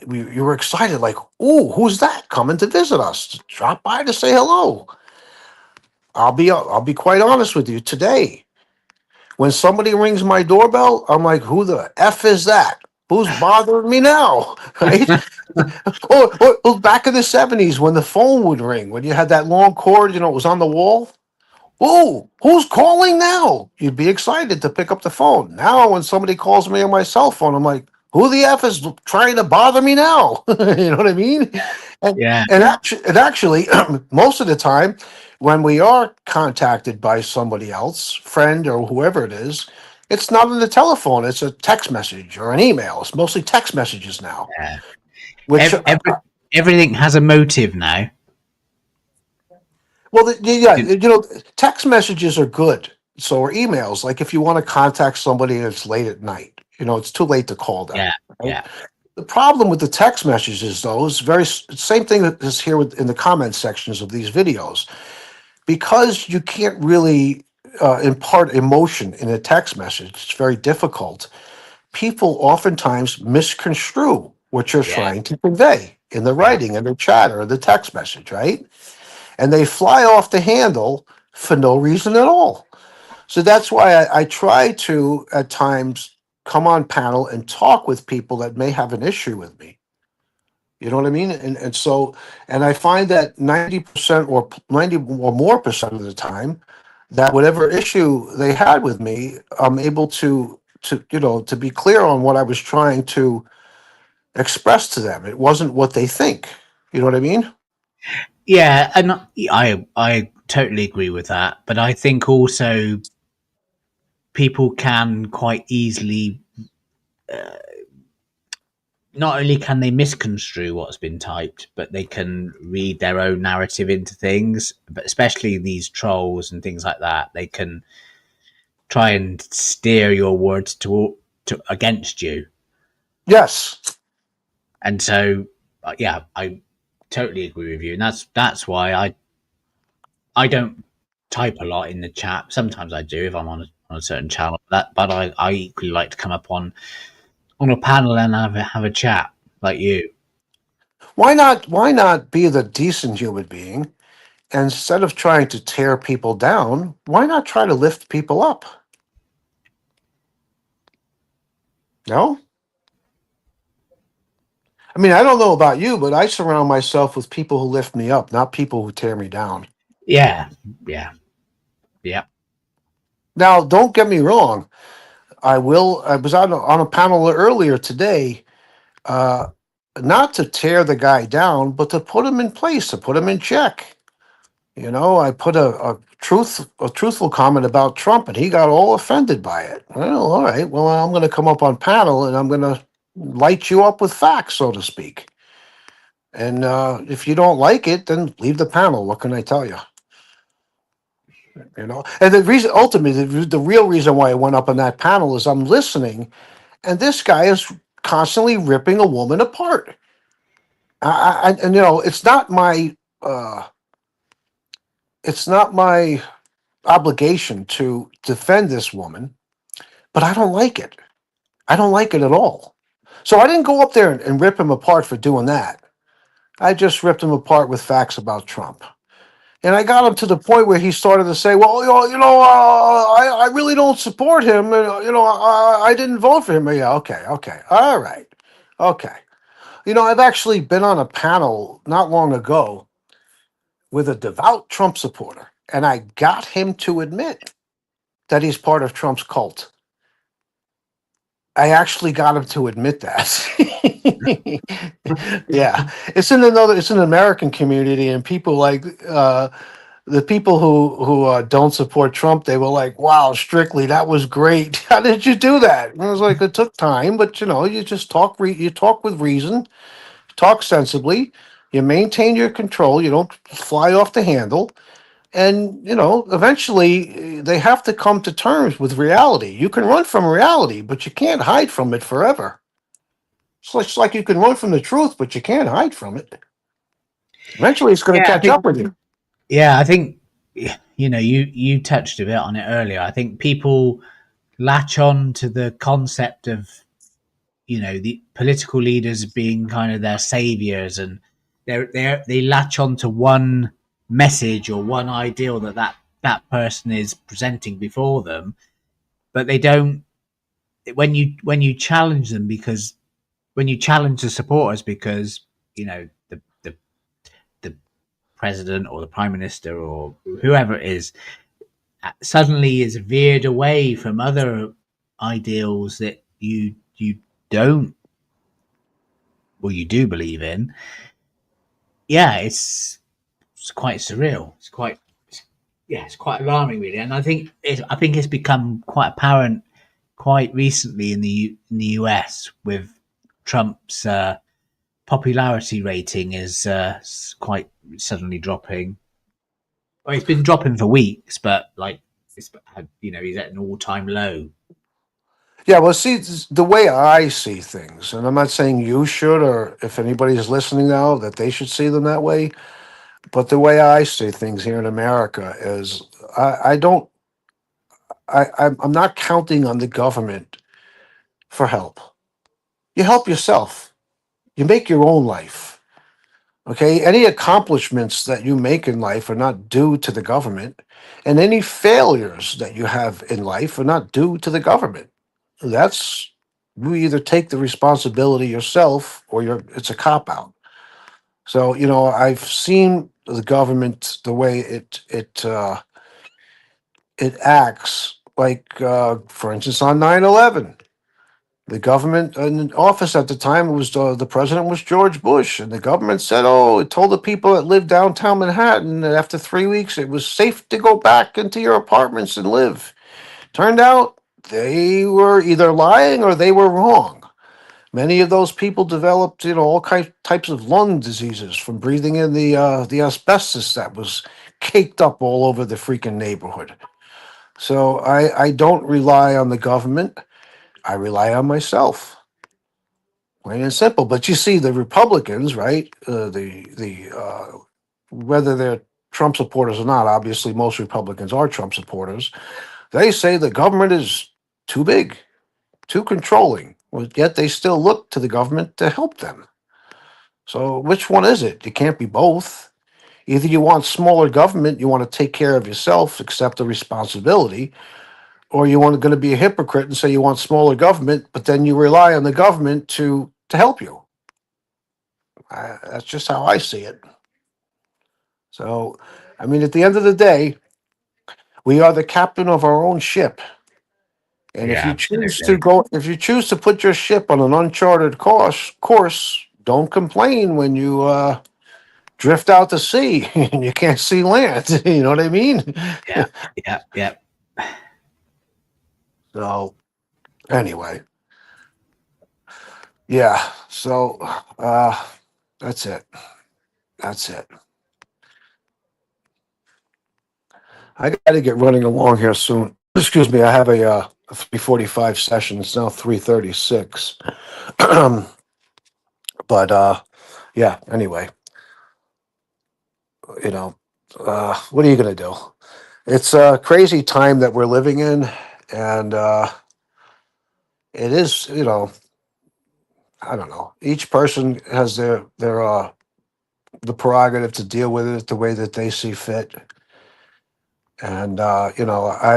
[SPEAKER 2] you were excited, like, "Ooh, who's that coming to visit us? Drop by to say hello." I'll be quite honest with you today. When somebody rings my doorbell, I'm like, "Who the f is that? Who's bothering me now?" Right? or back in the 70s when the phone would ring, when you had that long cord, it was on the wall. "Ooh, who's calling now?" You'd be excited to pick up the phone. Now, when somebody calls me on my cell phone, I'm like, "Who the f is trying to bother me now?" You know what I mean? And
[SPEAKER 1] yeah,
[SPEAKER 2] actually, most of the time, when we are contacted by somebody else, friend or whoever it is, it's not on the telephone. It's a text message or an email. It's mostly text messages now,
[SPEAKER 1] yeah.
[SPEAKER 2] which
[SPEAKER 1] Everything has a motive now.
[SPEAKER 2] well,
[SPEAKER 1] You
[SPEAKER 2] yeah,
[SPEAKER 1] can,
[SPEAKER 2] text messages are good. So are emails. Like if you want to contact somebody and it's late at night, it's too late to call them.
[SPEAKER 1] yeah,
[SPEAKER 2] Right?
[SPEAKER 1] yeah,
[SPEAKER 2] The problem with the text messages, though, is same thing that is here in the comment sections of these videos. Because you can't really impart emotion in a text message, it's very difficult. People oftentimes misconstrue what you're
[SPEAKER 1] yeah,
[SPEAKER 2] trying to convey in the
[SPEAKER 1] yeah.
[SPEAKER 2] writing, in the chat, or the text message, right? And they fly off the handle for no reason at all. So that's why I try to, at times, come on panel and talk with people that may have an issue with me. You know what I mean? And I find that 90% or 90 or more percent of the time, that whatever issue they had with me, I'm able to be clear on what I was trying to express to them. It wasn't what they think. You know what I mean?
[SPEAKER 1] Yeah, and I totally agree with that. But I think also people can quite easily not only can they misconstrue what's been typed, but they can read their own narrative into things. But especially these trolls and things like that, they can try and steer your words to against you.
[SPEAKER 2] Yes.
[SPEAKER 1] And so, yeah, I totally agree with you, and that's why I don't type a lot in the chat. Sometimes I do if I'm on a certain channel. But I equally like to come up on a panel and have a chat like you.
[SPEAKER 2] Why not be the decent human being? And instead of trying to tear people down, why not try to lift people up? No? I mean, I don't know about you, but I surround myself with people who lift me up, not people who tear me down.
[SPEAKER 1] Yeah, yeah, yeah,
[SPEAKER 2] Now, don't get me wrong. I was on a panel earlier today, uh, not to tear the guy down, but to put him in place, to put him in check. You know, I put a truthful comment about Trump, and he got all offended by it. Well, all right. Well, I'm going to come up on panel, and I'm going to light you up with facts, so to speak. And if you don't like it, then leave the panel. What can I tell you? You know, and the reason, ultimately, the real reason why I went up on that panel is I'm listening, and this guy is constantly ripping a woman apart. And you know, uh, it's not my obligation to defend this woman, but I don't like it. I don't like it at all. So I didn't go up there and rip him apart for doing that. I just ripped him apart with facts about Trump. And I got him to the point where he started to say, "Well, I really don't support him. I didn't vote for him." Yeah, okay, okay, all right, okay. You know, I've actually been on a panel not long ago with a devout Trump supporter, and I got him to admit that he's part of Trump's cult. I actually got him to admit that. Yeah, it's an American community, and people like the people who don't support Trump. They were like, "Wow, Strictly, that was great. How did you do that?" And I was like, "It took time, but you know, you just you talk with reason, talk sensibly, you maintain your control, you don't fly off the handle." And you know, eventually they have to come to terms with reality. You can run from reality, but you can't hide from it forever. It's like you can run from the truth, but you can't hide from it. Eventually, it's going to
[SPEAKER 1] yeah. I
[SPEAKER 2] catch up
[SPEAKER 1] think
[SPEAKER 2] with you.
[SPEAKER 1] yeah, I think you touched a bit on it earlier. I think people latch on to the concept of the political leaders being kind of their saviors, and they latch on to one message or one ideal that person is presenting before them, but they don't when you challenge them, because when you challenge the supporters, because the president or the prime minister or whoever it is suddenly is veered away from other ideals that you don't, well, you do believe in. Yeah, it's quite surreal. It's quite alarming, really. And I think it's become quite apparent quite recently in the US, with Trump's popularity rating is quite suddenly dropping. Well, it's been dropping for weeks, but like it's he's at an all time low.
[SPEAKER 2] Yeah, well, see, the way I see things, and I'm not saying you should, or if anybody's listening now, that they should see them that way. But the way I see things here in America is, I don't, I'm not counting on the government for help. You help yourself. You make your own life. Okay, any accomplishments that you make in life are not due to the government, and any failures that you have in life are not due to the government. That's You either take the responsibility yourself or it's a cop out. So, you know, I've seen the government, the way it acts, like for instance on 9/11. The government in office at the time was the president was George Bush, and the government said, "Oh, it told the people that live downtown Manhattan that after 3 weeks it was safe to go back into your apartments and live." Turned out they were either lying or they were wrong. Many of those people developed, you know, all types of lung diseases from breathing in the asbestos that was caked up all over the freaking neighborhood. So I don't rely on the government. I rely on myself. Plain and simple. But you see, the Republicans, right? Whether they're Trump supporters or not, obviously most Republicans are Trump supporters. They say the government is too big, too controlling. Well, yet they still look to the government to help them. So which one is it? You can't be both. Either you want smaller government, you want to take care of yourself, accept the responsibility, or you want going to be a hypocrite and say you want smaller government, but then you rely on the government to help you. That's just how I see it. So, I mean, at the end of the day, we are the captain of our own ship. And if you
[SPEAKER 1] Yeah,
[SPEAKER 2] choose to
[SPEAKER 1] absolutely.
[SPEAKER 2] go, if you choose to put your ship on an uncharted course, don't complain when you drift out to sea and you can't see land. You know what I mean?
[SPEAKER 1] Yeah, yeah, yeah.
[SPEAKER 2] So anyway, yeah. So that's it. That's it. I got to get running along here soon. Excuse me. I have a 3:45 session. It's now 3:36. But yeah. Anyway, you know, what are you gonna do? It's a crazy time that we're living in, and it is. I don't know. Each person has their the prerogative to deal with it the way that they see fit. And I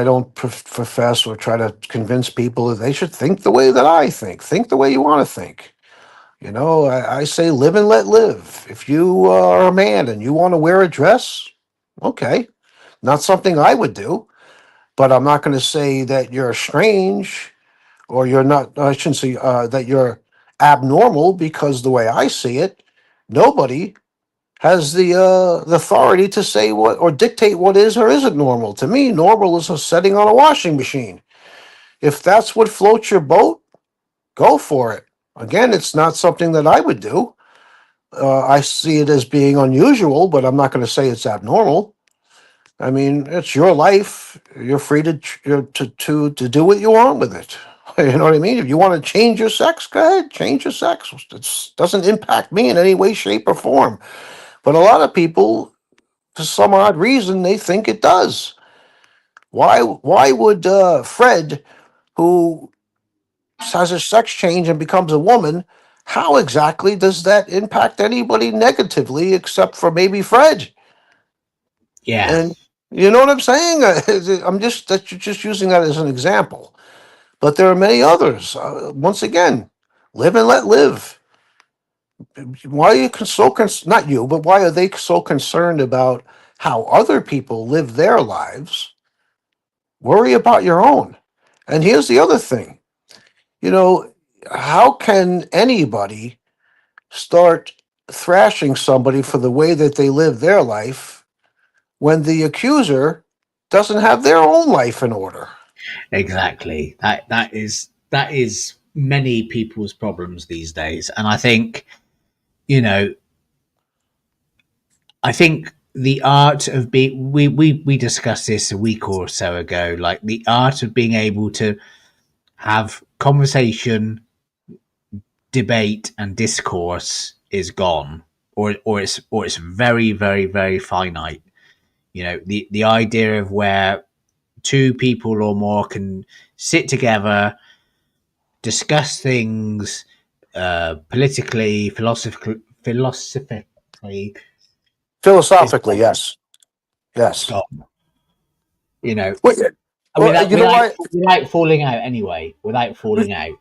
[SPEAKER 2] don't profess or try to convince people that they should think the way that I think. Think the way you want to think. I say live and let live. If you are a man and you want to wear a dress, okay, not something I would do, but I'm not going to say that you're strange or you're not. I shouldn't say that you're abnormal, because the way I see it, nobody has the authority to say what or dictate what is or isn't normal. To me, normal is a setting on a washing machine. If that's what floats your boat, go for it. Again, it's not something that I would do. I see it as being unusual, but I'm not going to say it's abnormal. I mean, it's your life. You're free to do what you want with it. You know what I mean? If you want to change your sex, go ahead, change your sex. It doesn't impact me in any way, shape, or form. But a lot of people, for some odd reason, they think it does. Why would Fred, who has a sex change and becomes a woman, how exactly does that impact anybody negatively except for maybe Fred?
[SPEAKER 1] Yeah,
[SPEAKER 2] And you know what I'm saying? I'm just using that as an example. But there are many others. Once again, live and let live. Why are you not you, but why are they so concerned about how other people live their lives? Worry about your own. And here's the other thing. You know, how can anybody start thrashing somebody for the way that they live their life when the accuser doesn't have their own life in order?
[SPEAKER 1] exactly. That is many people's problems these days, and you know, I think the art of being we discussed this a week or so ago, like the art of being able to have conversation, debate, and discourse is gone, or it's very, very, very finite. The idea of where two people or more can sit together, discuss things politically, philosophically, is
[SPEAKER 2] Philosophically,
[SPEAKER 1] gone.
[SPEAKER 2] yes.
[SPEAKER 1] It's
[SPEAKER 2] Yes.
[SPEAKER 1] gone. You know,
[SPEAKER 2] Well, yeah, well,
[SPEAKER 1] without
[SPEAKER 2] you know
[SPEAKER 1] without
[SPEAKER 2] why?
[SPEAKER 1] without falling out anyway. Without falling out.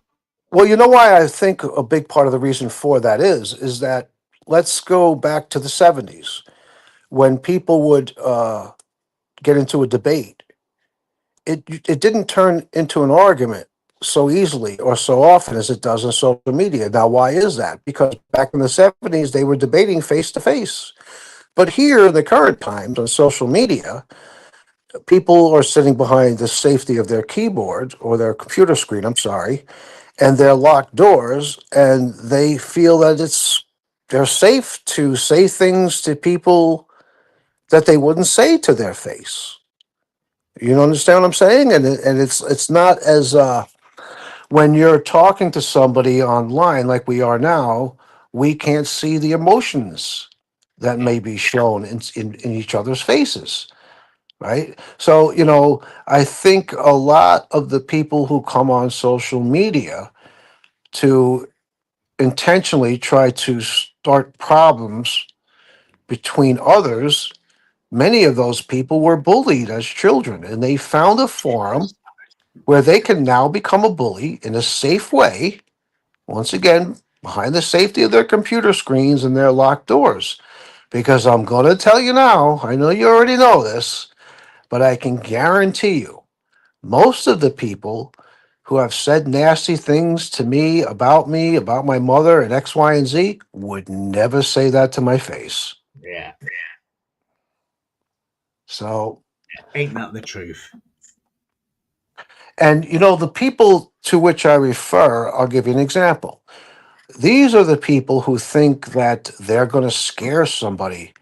[SPEAKER 2] Well, you know why I think a big part of the reason for that is that let's go back to the 70s when people would get into a debate. It didn't turn into an argument so easily or so often as it does in social media. Now, why is that? Because back in the 70s, they were debating face to face. But here in the current times on social media, people are sitting behind the safety of their keyboard or their computer screen, I'm sorry, and their locked doors, and they feel that they're safe to say things to people that they wouldn't say to their face. You understand what I'm saying? And it's not as when you're talking to somebody online like we are now, we can't see the emotions that may be shown in each other's faces, right? So, I think a lot of the people who come on social media to intentionally try to start problems between others, many of those people were bullied as children, and they found a forum where they can now become a bully in a safe way. Once again, behind the safety of their computer screens and their locked doors. Because I'm going to tell you now, I know you already know this, but I can guarantee you, most of the people who have said nasty things to me, about my mother, and X, Y, and Z would never say that to my face.
[SPEAKER 1] Yeah.
[SPEAKER 2] So,
[SPEAKER 1] Ain't that the truth?
[SPEAKER 2] and the people to which I refer, I'll give you an example. These are the people who think that they're going to scare somebody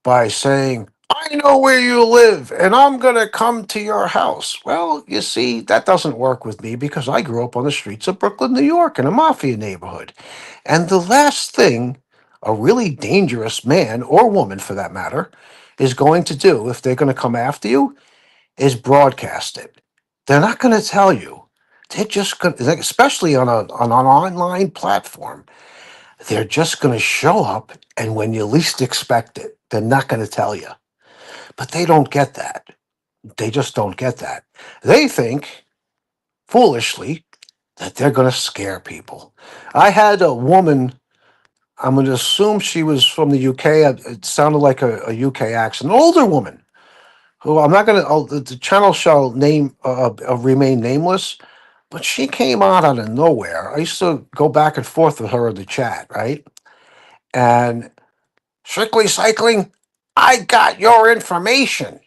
[SPEAKER 2] by saying, I know where you live and I'm going to come to your house. Well, you see, that doesn't work with me because I grew up on the streets of Brooklyn, New York, in a mafia neighborhood. And the last thing a really dangerous man or woman, for that matter, is going to do if they're going to come after you is broadcast it. They're not going to tell you. They're just going to, especially on an online platform, they're just going to show up, and when you least expect it, they're not going to tell you. But they don't get that. They just don't get that. They think, foolishly, that they're going to scare people. I had a woman, I'm going to assume she was from the UK. It sounded like a UK accent, an older woman who I'm not going to, the channel shall remain nameless, but she came out of nowhere. I used to go back and forth with her in the chat, right? And Strictly Cycling, I got your information.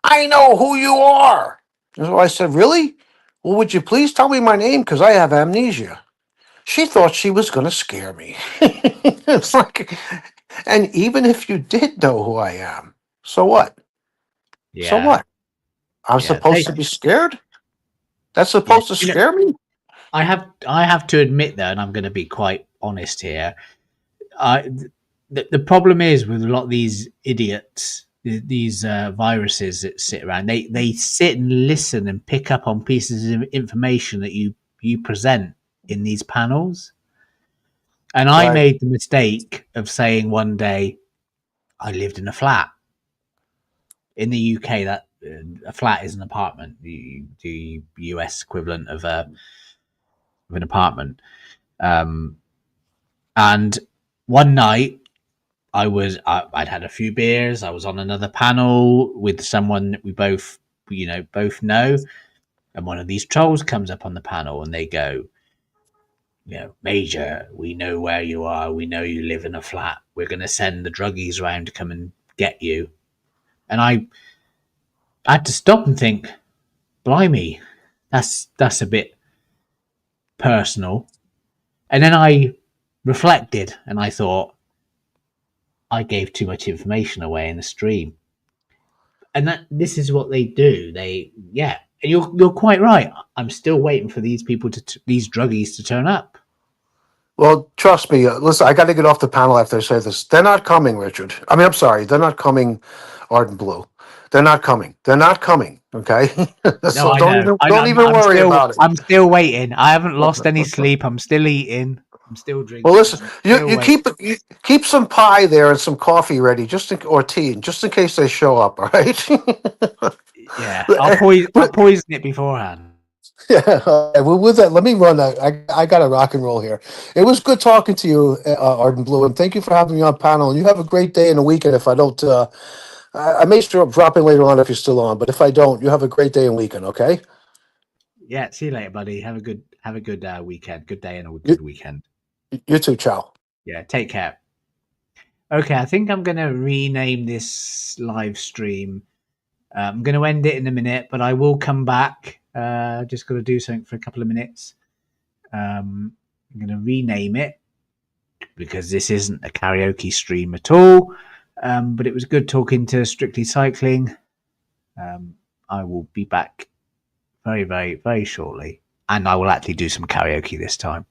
[SPEAKER 2] I know who you are. And so I said, really? Well, would you please tell me my name? Because I have amnesia. She thought she was going to scare me. It's like, and even if you did know who I am, so what? So
[SPEAKER 1] Yeah.
[SPEAKER 2] what? I'm
[SPEAKER 1] Yeah.
[SPEAKER 2] supposed to be scared? That's
[SPEAKER 1] Yeah.
[SPEAKER 2] supposed to scare me?
[SPEAKER 1] I have to admit though, and I'm going to be quite honest here. The problem is with a lot of these idiots, these viruses that sit around. They sit and listen and pick up on pieces of information that you present in these panels. And I
[SPEAKER 2] Right.
[SPEAKER 1] made the mistake of saying one day I lived in a flat. In the UK, that a flat is an apartment, the US equivalent of an apartment. And one night I'd had a few beers. I was on another panel with someone that we both know, and one of these trolls comes up on the panel and they go, Major, we know where you are. We know you live in a flat. We're going to send the druggies around to come and get you. And I had to stop and think, blimey, that's a bit personal. And then I reflected and I thought, I gave too much information away in the stream. And this is what they do. And you're quite right. I'm still waiting for these people these druggies to turn up.
[SPEAKER 2] Well, trust me. Listen, I got to get off the panel after I say this. They're not coming, Richard. I mean, I'm sorry. They're not coming, Ardent Blue. They're not coming. They're not coming. Okay.
[SPEAKER 1] No,
[SPEAKER 2] So
[SPEAKER 1] I know.
[SPEAKER 2] don't even worry about it.
[SPEAKER 1] I'm still waiting. I haven't lost any sleep. I'm still eating. I'm still drinking.
[SPEAKER 2] Well, listen.
[SPEAKER 1] I'm
[SPEAKER 2] You
[SPEAKER 1] still
[SPEAKER 2] you
[SPEAKER 1] waiting.
[SPEAKER 2] keep some pie there and some coffee ready, or tea, just in case they show up. All right.
[SPEAKER 1] Yeah, I'll poison it beforehand.
[SPEAKER 2] Yeah. Well, with that, let me run. I got to rock and roll here. It was good talking to you, Arden Blue, and thank you for having me on panel. And you have a great day and a weekend. If I don't, I may still drop in later on if you're still on. But if I don't, you have a great day and weekend. Okay.
[SPEAKER 1] Yeah, see you later, buddy. Have a good weekend. Good day and a good weekend.
[SPEAKER 2] You too. Ciao.
[SPEAKER 1] Yeah, take care. Okay, I think I'm going to rename this live stream. I'm going to end it in a minute, but I will come back. Just got to do something for a couple of minutes. I'm going to rename it because this isn't a karaoke stream at all. But it was good talking to Strictly Cycling. I will be back very, very, very shortly. And I will actually do some karaoke this time.